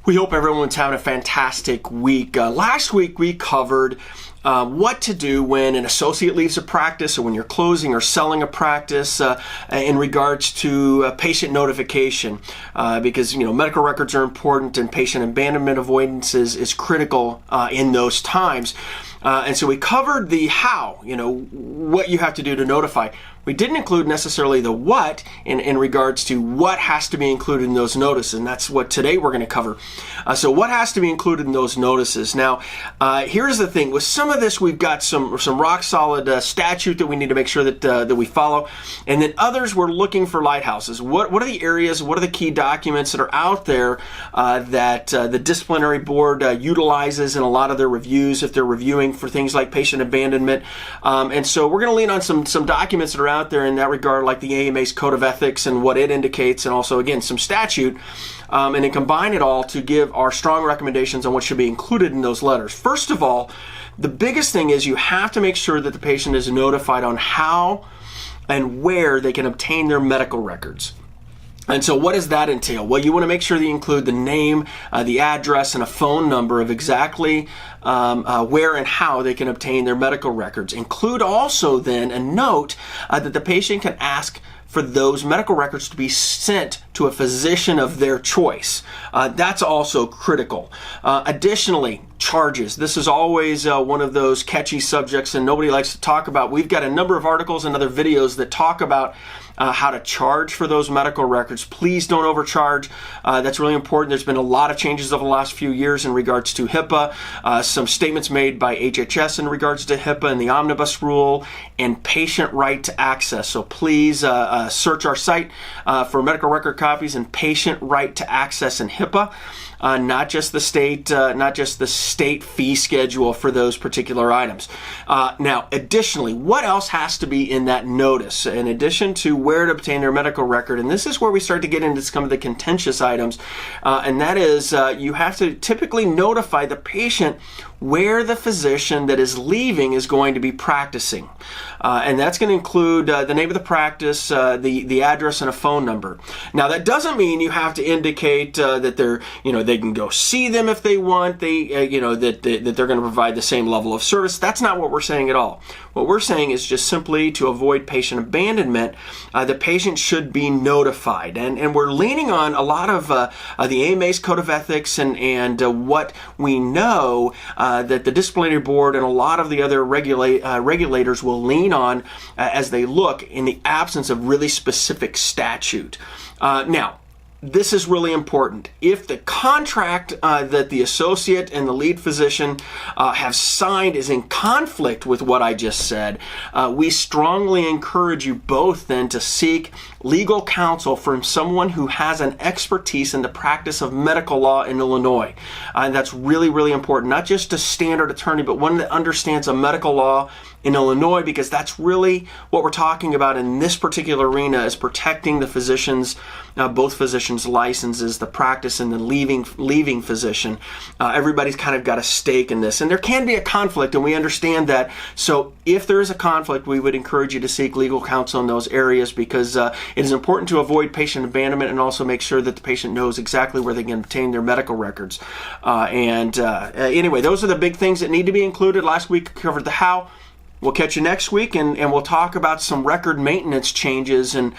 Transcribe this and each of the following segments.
We hope everyone's having a fantastic week. Last week we covered what to do when an associate leaves a practice or when you're closing or selling a practice in regards to patient notification because medical records are important and patient abandonment avoidance is critical in those times. And so we covered the how, what you have to do to notify. We didn't include necessarily the what in regards to what has to be included in those notices, and that's what today we're going to cover. So what has to be included in those notices? Now, here's the thing. With some of this, we've got some rock solid statute that we need to make sure that we follow, and then others we're looking for lighthouses. What are the areas, what are the key documents that are out there that the disciplinary board utilizes in a lot of their reviews if they're reviewing for things like patient abandonment. And so we're going to lean on some documents that are out there in that regard, like the AMA's Code of Ethics and what it indicates, and also, again, some statute, and then combine it all to give our strong recommendations on what should be included in those letters. First of all, the biggest thing is you have to make sure that the patient is notified on how and where they can obtain their medical records. And so what does that entail? Well, you want to make sure that you include the name, the address, and a phone number of exactly where and how they can obtain their medical records. Include also then a note that the patient can ask for those medical records to be sent to a physician of their choice. That's also critical. Additionally, charges. This is always one of those catchy subjects and nobody likes to talk about. We've got a number of articles and other videos that talk about how to charge for those medical records. Please don't overcharge. That's really important. There's been a lot of changes over the last few years in regards to HIPAA, some statements made by HHS in regards to HIPAA and the omnibus rule, and patient right to access. So please search our site for medical record copies and patient right to access in HIPAA. Not just the state fee schedule for those particular items. Now, additionally, what else has to be in that notice in addition to where to obtain their medical record? And this is where we start to get into some of the contentious items, and that is you have to typically notify the patient where the physician that is leaving is going to be practicing. And that's going to include the name of the practice, the address, and a phone number. Now, that doesn't mean you have to indicate that they're, they can go see them if they want. That they're going to provide the same level of service. That's not what we're saying at all. What we're saying is just simply to avoid patient abandonment, the patient should be notified. And we're leaning on a lot of the AMA's Code of Ethics and what we know that the disciplinary board and a lot of the other regulators will lean on as they look in the absence of really specific statute. Now, this is really important. If the contract that the associate and the lead physician have signed is in conflict with what I just said, we strongly encourage you both then to seek legal counsel from someone who has an expertise in the practice of medical law in Illinois. And that's really, really important. Not just a standard attorney, but one that understands a medical law in Illinois, because that's really what we're talking about in this particular arena, is protecting the physicians, both physicians' licenses, the practice, and the leaving physician. Everybody's kind of got a stake in this, and there can be a conflict, and we understand that. So if there is a conflict, we would encourage you to seek legal counsel in those areas, because it is important to avoid patient abandonment and also make sure that the patient knows exactly where they can obtain their medical records. Anyway, those are the big things that need to be included. Last week we covered the how. We'll catch you next week, and we'll talk about some record maintenance changes and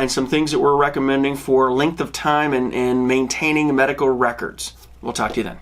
some things that we're recommending for length of time and maintaining medical records. We'll talk to you then.